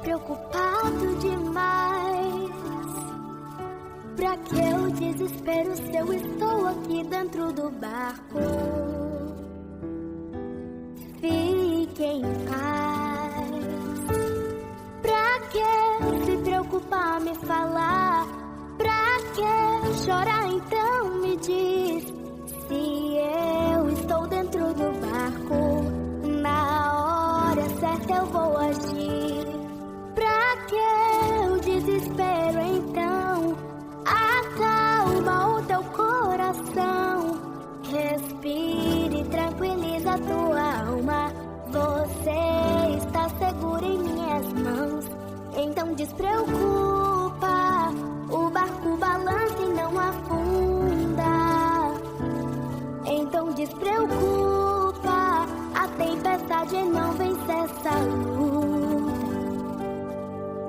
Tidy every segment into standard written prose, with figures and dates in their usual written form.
preocupado demais. Pra que o desespero se eu estou aqui dentro do barco? Fique em paz. Pra que se preocupar, me falar? Pra que chorar, então me diz? Se eu estou dentro do barco, na hora certa eu vou agir. Pra que o desespero, então? Acalma o teu coração. Respire, tranquiliza a tua alma. Você está seguro em minhas mãos. Então despreocupa, o barco balança e não afunda. Então despreocupa, a tempestade não vence essa luta.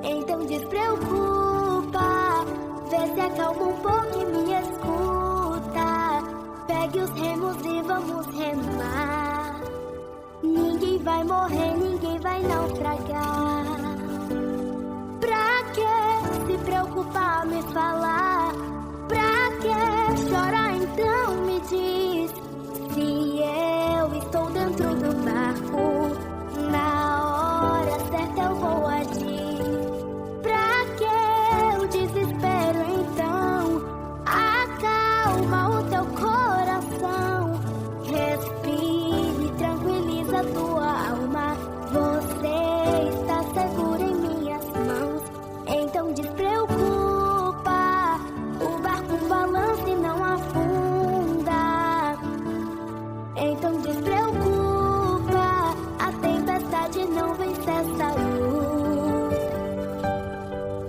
Então despreocupa, vê se acalma um pouco e me escuta. Pegue os remos e vamos remar. Ninguém vai morrer, ninguém vai naufragar. Pra que se preocupar, me falar? Pra que chorar, então me diz? Se eu estou dentro do barco, na hora certa eu vou agir. Pra que o desespero, então? Acalma o teu coração. Respire, tranquiliza a tua alma. Você está seguro em minhas mãos. Então despreocupa, o barco balança e não afunda. Então despreocupa, a tempestade não vence essa luta.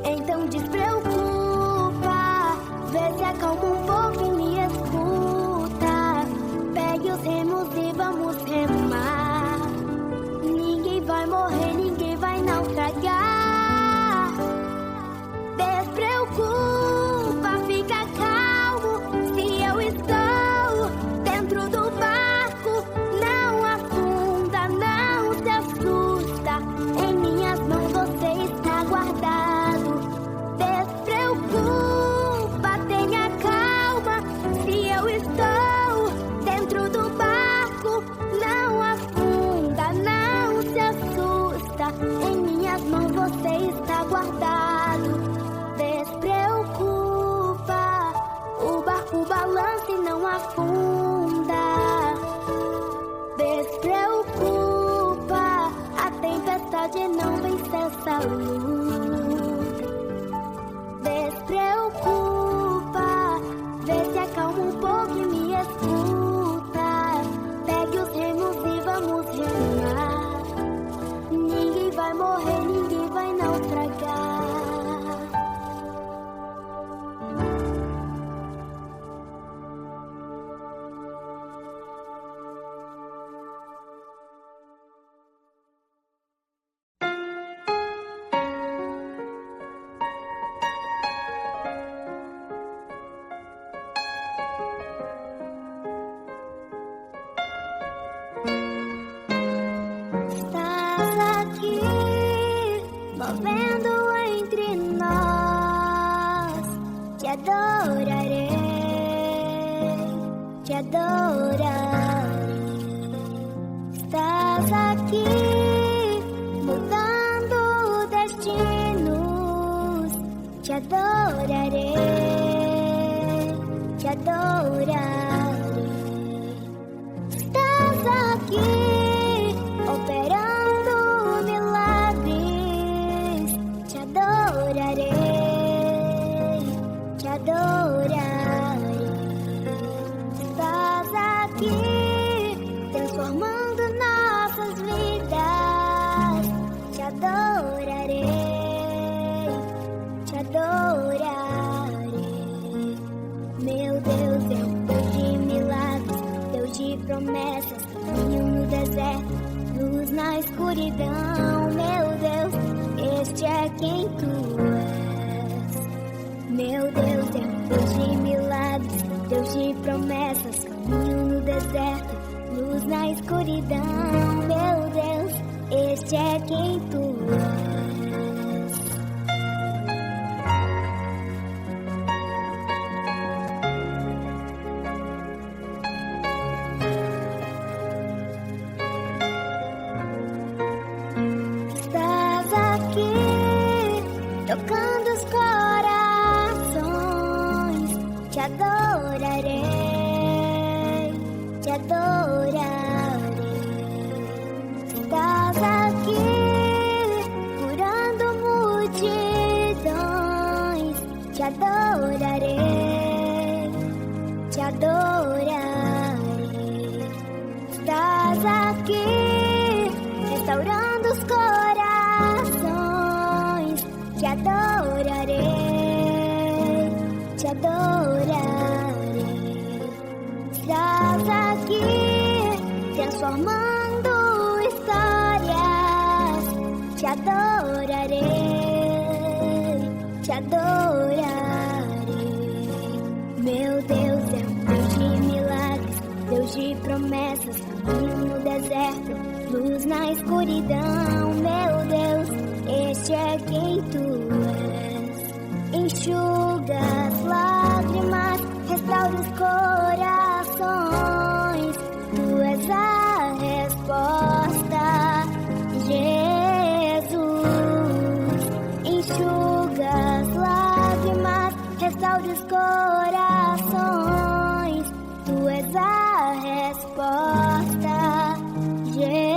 Então despreocupa, vê se acalma um pouco e me escuta. Pegue os remos e vamos remar. Ninguém vai morrer, ninguém vai naufragar. Despreocupa, fica calmo. Se eu estou dentro do barco, não afunda, não se assusta. Em minhas mãos você está guardado. Despreocupa, tenha calma. Se eu estou dentro do barco, não afunda, não se assusta. Em minhas mãos você está guardado. Despreocupa, o barco balança e não afunda. Despreocupa, a tempestade não vence essa luta. Despreocupa, vê se acalma um pouco e me escuta. Pegue os remos e vamos remar. Ninguém vai morrer, ninguém vai naufragar. Estás aqui, movendo entre nós. Te adorarei, te adorarei. Estás aqui, mudando destinos. Te adorarei, te adorarei. Estás aqui, operando milagres. Te adorarei, te adorarei. Estás aqui, transformando nossas vidas. Te adorarei, te adorarei. Meu Deus é um Deus de milagres, Deus de promessas, caminho no deserto, luz na escuridão. Meu Deus, este é quem tu és. Meu Deus é um Deus de milagres, Deus de promessas, caminho no deserto, luz na escuridão. Meu Deus, este é quem tu és. tocando os corações. Te adorarei, te adorarei. Estás aqui curando multidões. Te adorarei, te adorarei. Estás aqui restaurando os corações. Te adorarei, te adorarei. Estás aqui transformando histórias. Te adorarei, te adorarei. Meu Deus é um Deus de milagres, Deus de promessas, caminho no deserto, luz na escuridão. Meu Deus, este é quem tu és. Enxuga as lágrimas, restaura os corações. Tu és a resposta, Jesus. Enxuga as lágrimas, restaura os corações. Tu és a resposta, Jesus.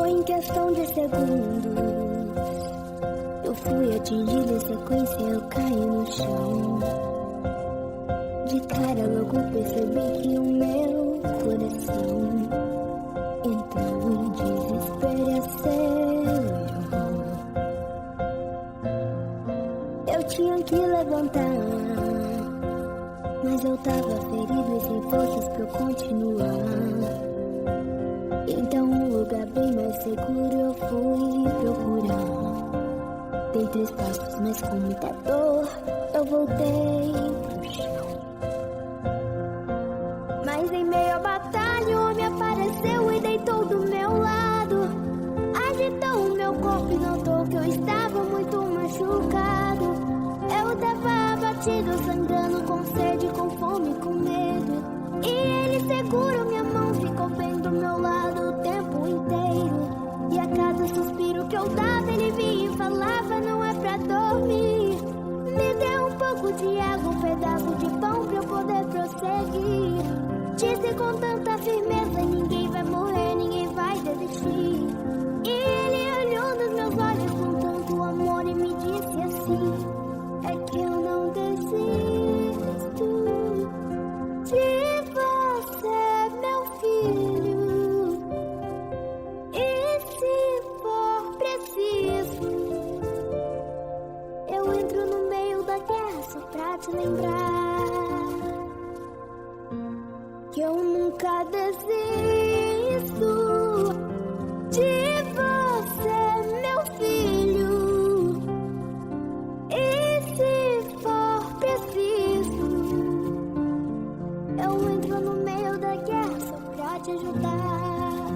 Em questão de segundos, eu fui atingido em sequência, eu caí no chão. De cara logo percebi que o meu coração entrou em desespero e acelerou. Eu tinha que levantar, mas eu tava ferido e sem forças pra eu continuar. Então um lugar bem mais seguro eu fui procurar. Dei 3 passos, mas com muita dor eu voltei pro chão. Mas em meio à batalha o homem apareceu e deitou do meu lado. Agitou o meu corpo e notou que eu estava muito machucado. Eu tava abatido, sangrando, com sede, com fome, com medo. E ele segurou minha mão, ficou bem do meu lado o tempo inteiro. E a cada suspiro que eu dava, ele vinha e falava: não é pra dormir. Me deu um pouco de água, um pedaço de pão pra eu poder prosseguir. Disse com tanta firmeza: ninguém vai morrer, ninguém vai desistir. E ele olhou nos meus olhos com tanto amor e me disse assim: é que eu não desisto de você, meu filho. E se for preciso, eu entro no meio da guerra só pra te lembrar que eu nunca desisto de você, meu filho. E se for preciso, eu entro no meio da guerra só pra te ajudar.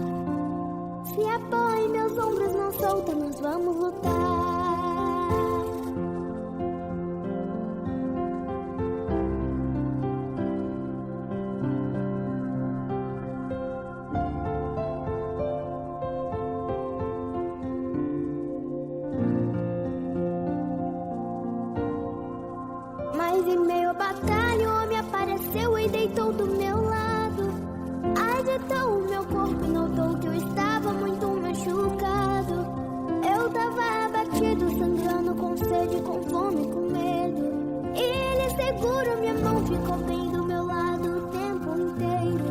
Se apoia em meus ombros, não solta, nós vamos lutar. Mas em meio à batalha o homem apareceu e deitou do meu lado. Agitou o meu corpo e notou que eu estava muito machucado. Eu tava abatido, sangrando, com sede, com fome, com medo. E ele segurou minha mão, ficou bem do meu lado o tempo inteiro.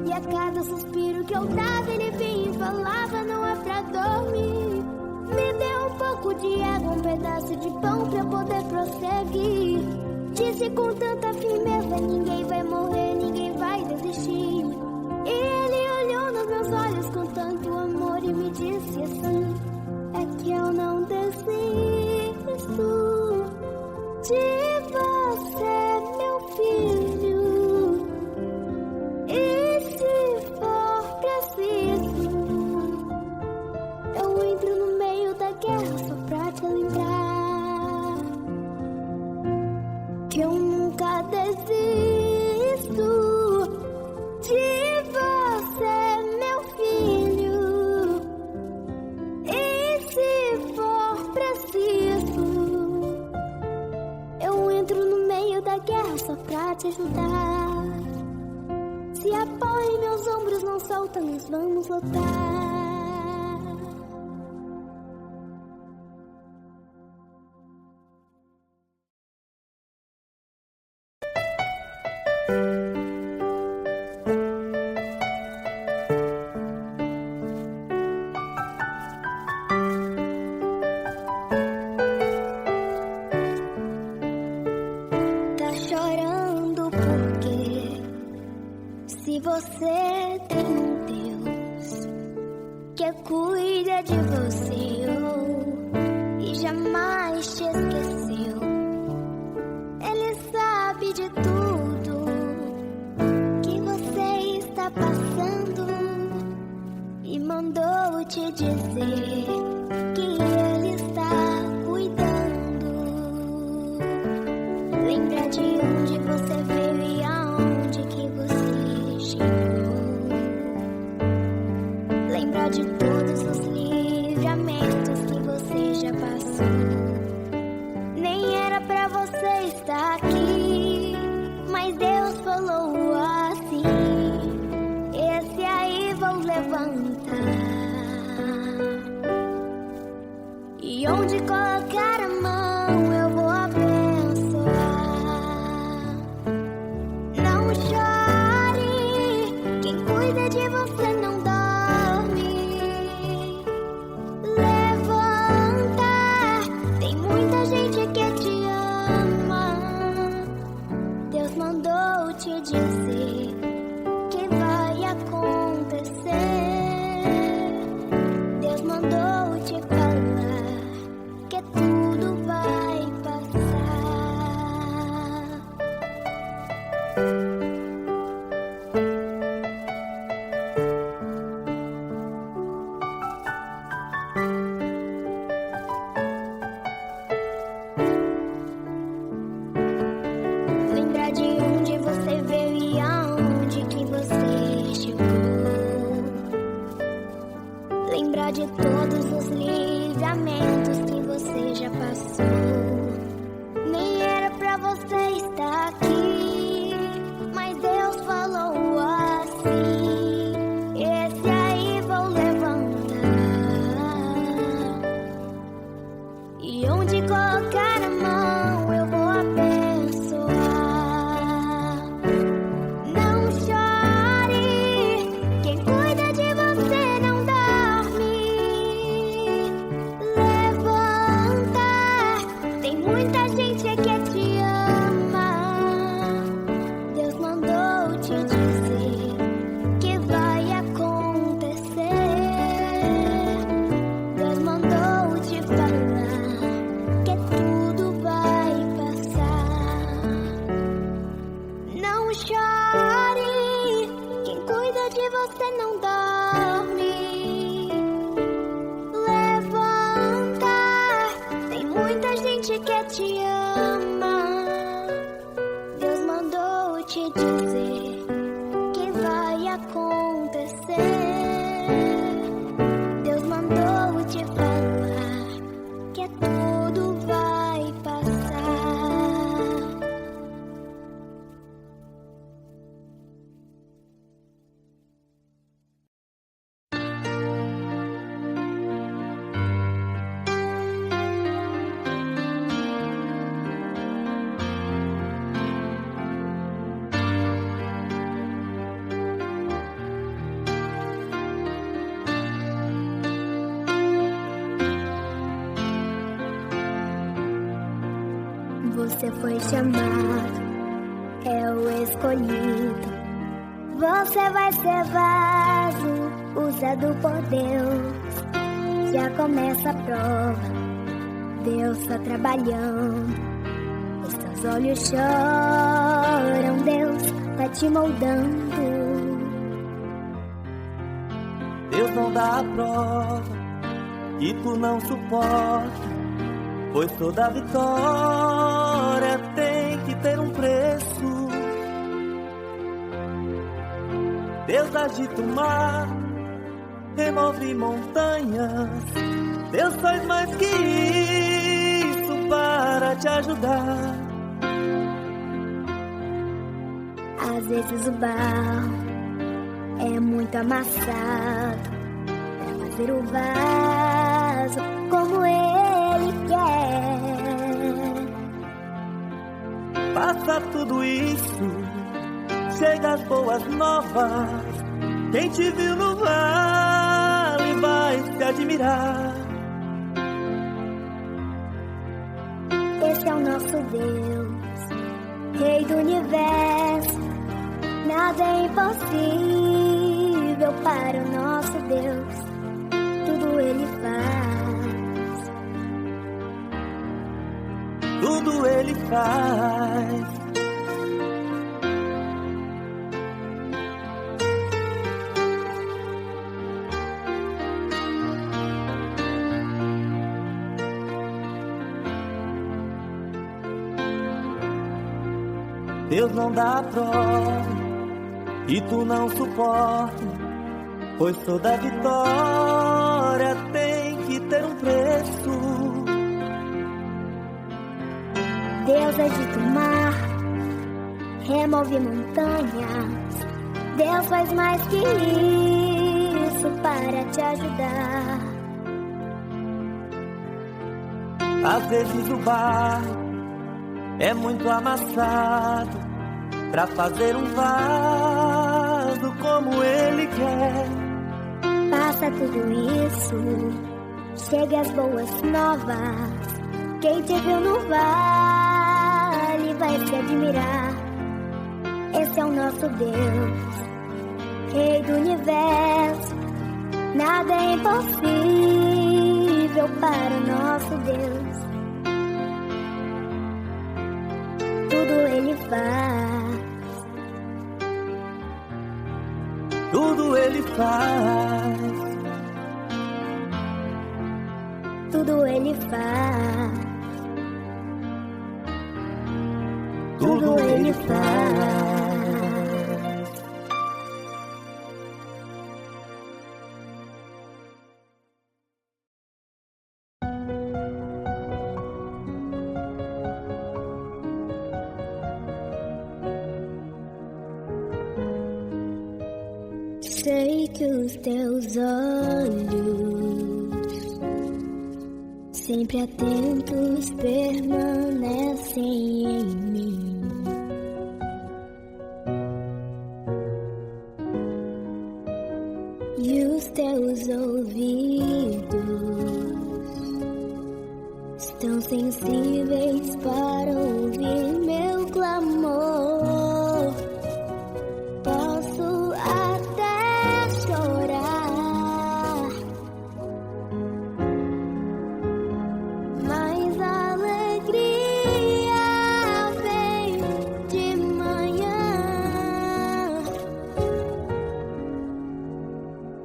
E a cada suspiro que eu dava, ele vinha e falava: não é pra dormir. Me deu um pouco de água, um pedaço de pão pra eu poder prosseguir. Disse com tanta firmeza: ninguém vai morrer, ninguém vai desistir. E se apoia em meus ombros, não solta, nós vamos lutar. Se você tem um Deus que cuida de você e jamais te esqueceu, Ele sabe de tudo que você está passando e mandou te dizer que Ele está cuidando. Lembra de onde você veio e aonde que você lembra de todos os livramentos que você já passou. Nem era pra você estar aqui, mas Deus falou assim: esse aí vou levantar. E onde colocar a mão eu vou abençoar. Não chore, quem cuida de você não dorme. Levanta, tem muita gente que te ama. Deus mandou te dizer que vai acontecer. Deus mandou te falar que tudo vai passar. Lembra de onde você veio e aonde que você chegou. Lembra de todos os livramentos que você já passou. Nem era pra você estar aqui, mas Deus falou assim: esse aí vou levantar. E onde colocar a mão eu vou abençoar. Não chore, quem cuida de você não dorme. Levanta, tem muita gente que te ama. Deus mandou te dizer que vai acontecer. Deus mandou te falar que tudo vai passar. Não chore, quem cuida de você não dorme. Levanta, tem muita gente que te ama. Deus mandou te dizer que vai acontecer. Deus mandou te falar que tudo vai passar. Você foi chamado, é o escolhido. Você vai ser vaso, usado por Deus. Já começa a prova, Deus tá trabalhando. Os teus olhos choram, Deus tá te moldando. Deus não dá a prova que tu não suporta, pois toda vitória tem que ter um preço. Deus agita o mar, remove montanhas. Deus faz mais que isso para te ajudar. Às vezes o barro é muito amassado pra fazer o vaso como ele quer. Passa tudo isso, chega as boas novas. Quem te viu no vale vai se admirar. Esse é o nosso Deus, Rei do Universo. Nada é impossível para o nosso Deus. Tudo Ele faz. Tudo Ele faz. Deus não dá prova e tu não suporta, pois toda vitória tem que ter um preço. Deus agita o mar, remove montanhas. Deus faz mais que isso para te ajudar. Às vezes o barro é muito amassado pra fazer um vaso como ele quer. Passa tudo isso, chega as boas novas. Quem te viu no vale vai se admirar. Esse é o nosso Deus, Rei do Universo. Nada é impossível para o nosso Deus. Tudo Ele faz. Tudo Ele faz. Tudo Ele faz. Tudo Ele faz. Sei que os teus olhos, sempre atentos, permanecem em mim. E os teus ouvidos estão sensíveis para ouvir meu clamor. Posso até chorar, mas a alegria vem de manhã.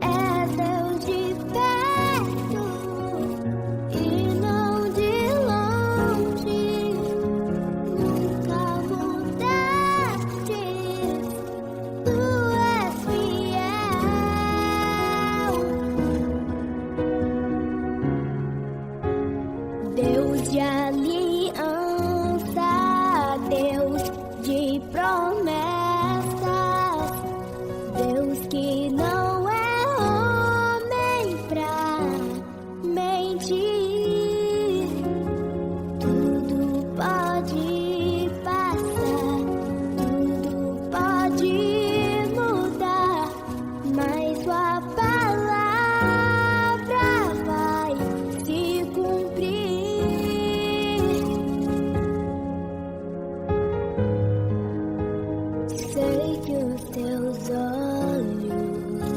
É Deus de perto e não de longe. Nunca mudaste. Tu és fiel, Deus de aliança, Deus de promessas, Deus que não é homem pra mentir. Tudo pode passar, tudo pode mudar, mas sua palavra vai se cumprir. Sei que os teus olhos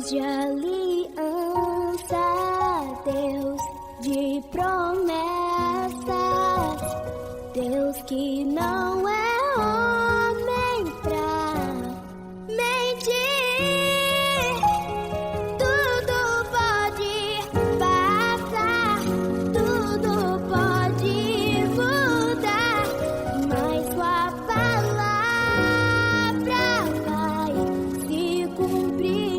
de aliança, Deus de promessas, Deus que não é homem pra mentir. Tudo pode passar, tudo pode mudar, mas sua palavra vai se cumprir.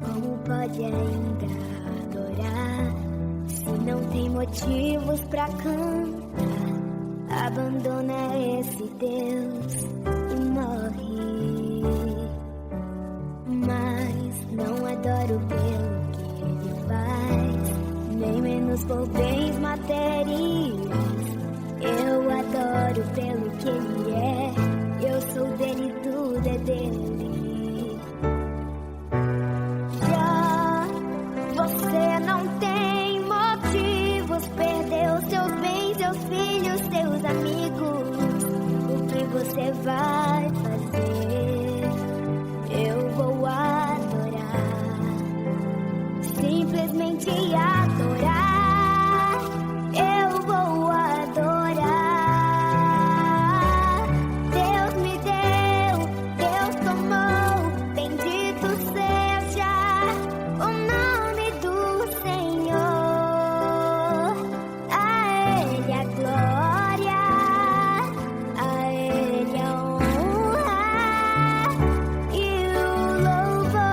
Como pode ainda adorar se não tem motivos pra cantar? Abandona esse Deus e morre. Mas não adoro pelo que ele faz, nem menos por bens materiais. Eu adoro pelo que ele é, eu sou dele, tudo é dele. Você não tem motivos, perdeu seus bens, seus filhos, seus amigos. O que você vai fazer? Eu vou adorar, simplesmente adorar. Eu vou adorar. Deus me deu, Deus tomou, bendito seja o nome do Senhor. A Ele a glória, a Ele a honra e o louvor.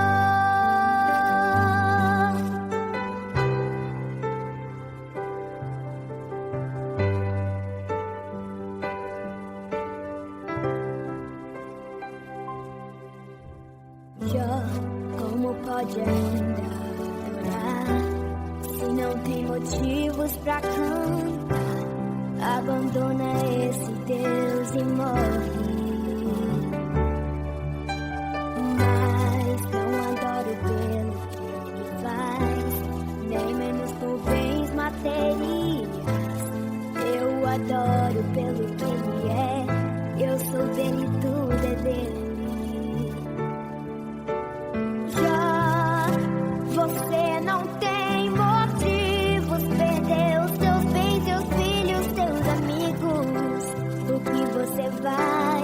Como pode ainda adorar se não tem motivos pra cantar? Abandona esse Deus e morre. Mas não adoro pelo que ele faz, nem menos por bens materiais. Eu adoro pelo que ele é, eu sou dele, tudo é dele. Você não tem motivos, perdeu seus bens, seus filhos, seus amigos. O que você vai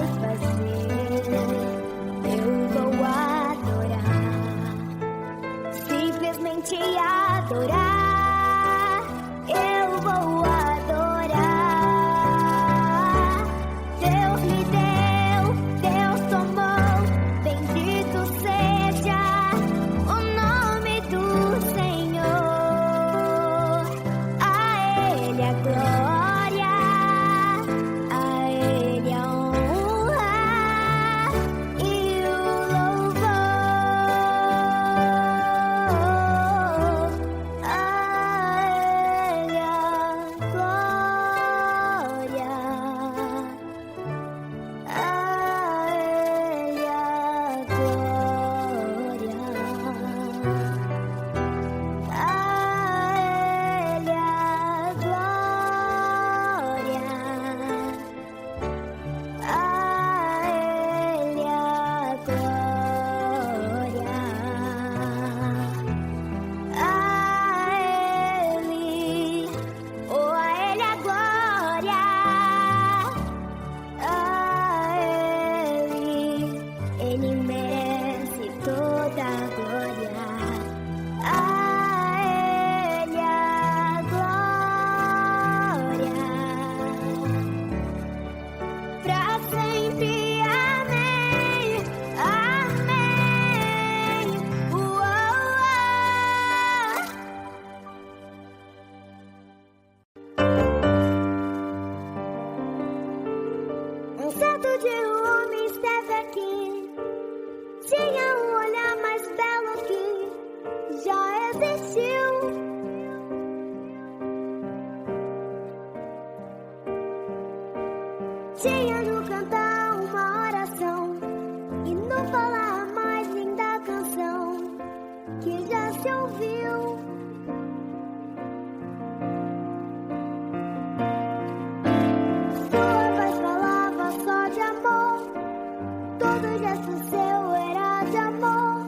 Cristo, seu herói de amor,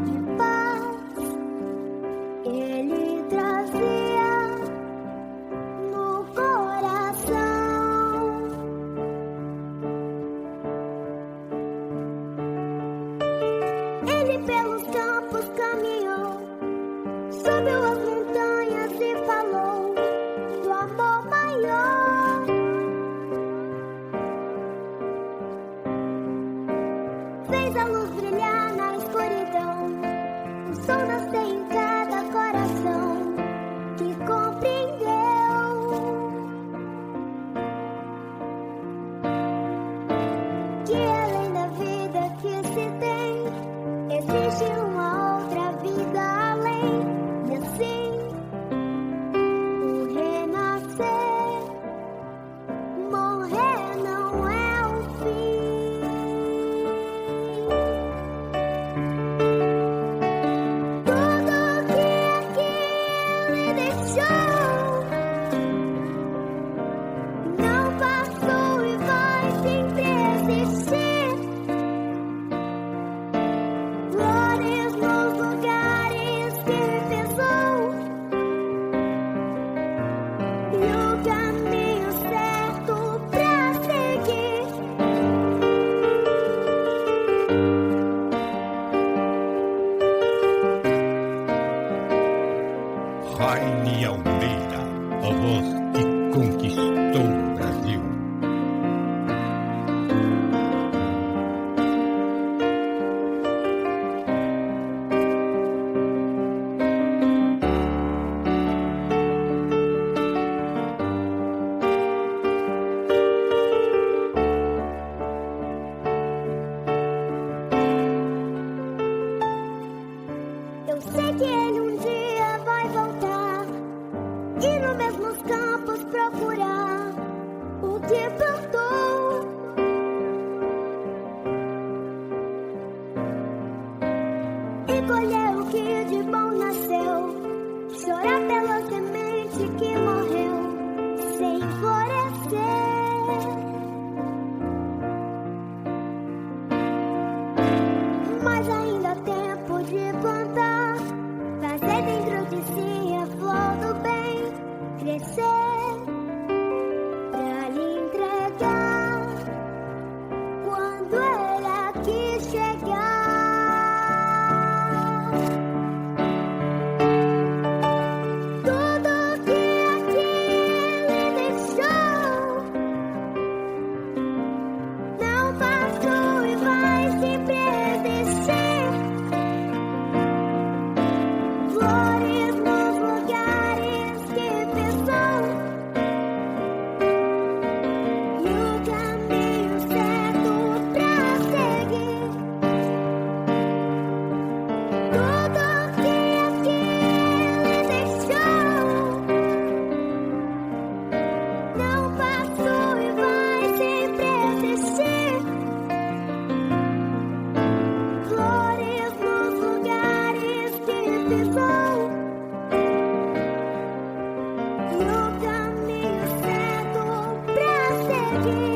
de paz, ele trazia no coração. Ele pelos campos caminhou, subiu as montanhas e falou do amor maior. Fez a luz brilhar na escuridão, o sol nascer em cada coração que compreendeu que além da vida que se tem, existe uma outra vida além. E assim, o renascer, morrer não é o fim. Tudo que aqui ele deixou não passou e vai sempre existir. Glórias nos lugares que pisou e o caminho certo pra seguir. Jaime Almeida, a voz que conquistou o Brasil. Eu sei que ele um dia vai voltar e nos mesmos campos procurar o que plantou. E colher o que de bom nasceu, chorar pela semente que morreu sem florescer. Mas ainda há tempo de plantar, fazer dentro de si a flor do bem crescer, pra lhe entregar quando ele aqui chegar. Tudo que aqui ele deixou não passou e vai sempre existir. Glórias nos lugares que pisou e o caminho certo pra seguir. Tudo que aqui ele deixou não passou e vai sempre existir. Glórias nos lugares que pisou e o caminho certo pra seguir.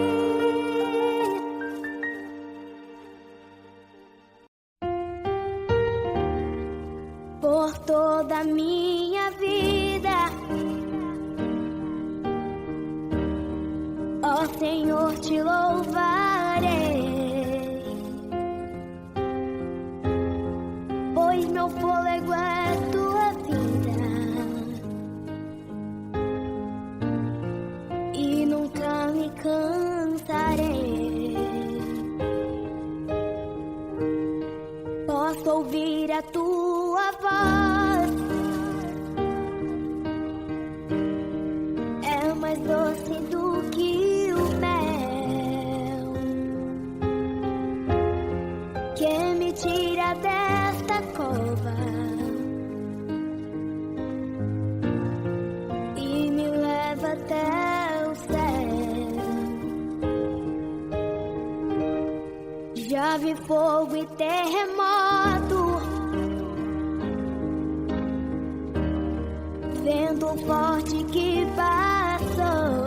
Por toda a minha vida, ó Senhor, te louvarei, pois meu fôlego é tua vida e nunca me cansarei. Posso ouvir a tua voz, é mais doce do que o mel, que me tira desta cova e me leva até o céu. Já vi fogo e terremoto, vento forte que passou.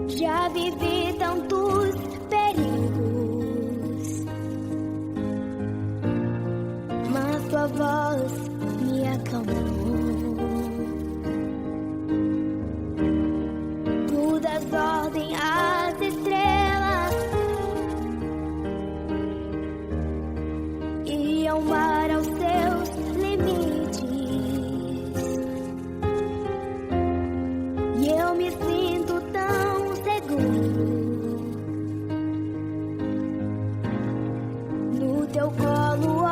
Já vivi tantos teu colo, ó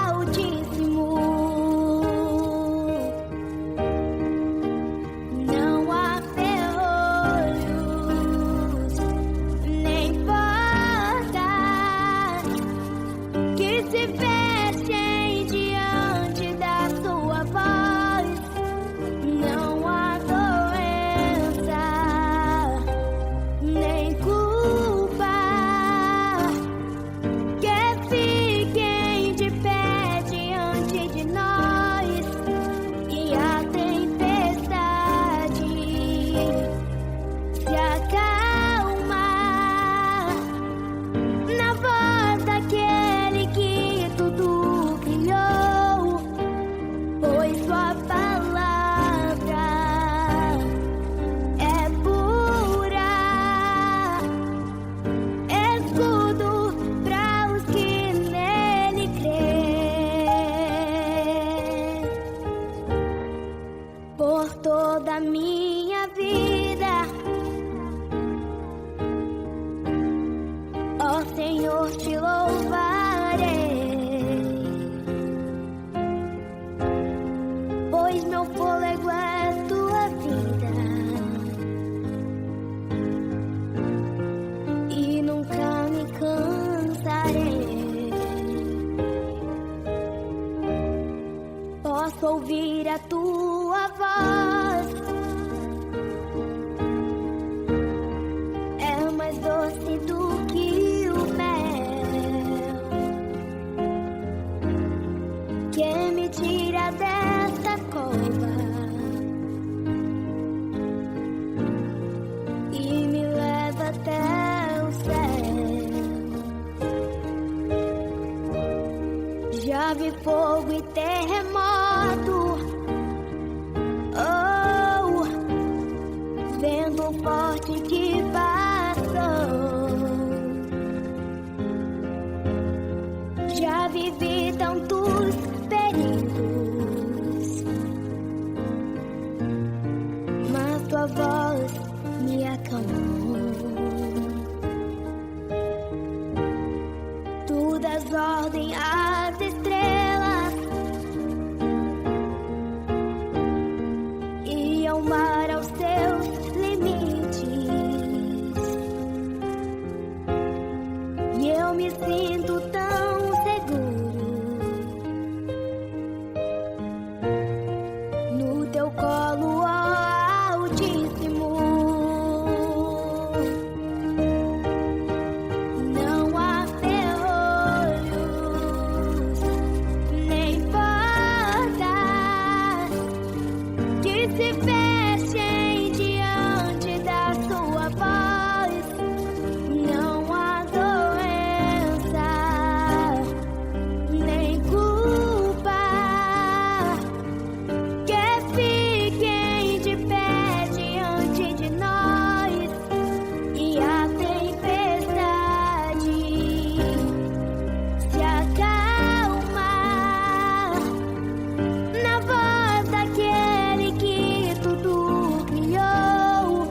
Altíssimo. Não há ferrolhos nem portas que se fechem diante da sua voz. Não há doença nem culpa que fiquem de pé diante de nós. E a tempestade se acalma na voz daquele que tudo criou, pois sua palavra é pura, escudo para os que nele crêem. Por toda a minha vida, ó Senhor, te louvarei, pois meu fôlego é tua vida e nunca me cansarei. Posso ouvir a tua voz, é mais doce do que o mel, que me tira desta cova e me leva até o céu. Já vi fogo e terremoto, oh, vento forte que passou. Já vivi tantos perigos, mas tua voz me acalmou. Tu das ordem às estrelas e ao mar aos teus limites, e eu me sinto tão seguro no teu colo, ó Altíssimo. Não há ferrolhos nem portas que se fechem diante da sua voz. Não há doença nem culpa que fiquem de pé diante de nós. E a tempestade se acalma na voz daquele que tudo criou,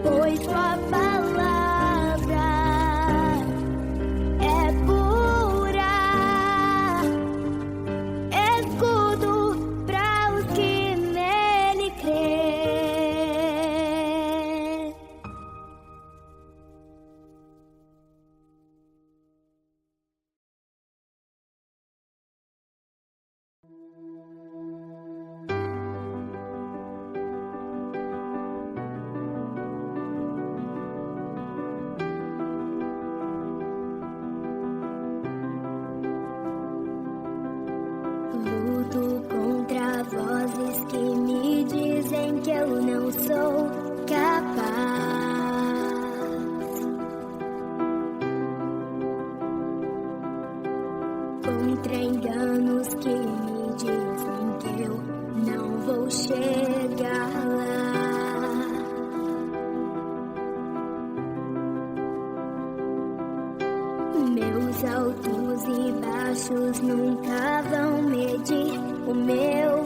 pois sua palavra é pura, escudo para os que nele crêem. Luto contra vozes que me dizem que eu não sou capaz, contra enganos que me dizem que eu não vou chegar lá. Meus altos e baixos nunca vão medir o meu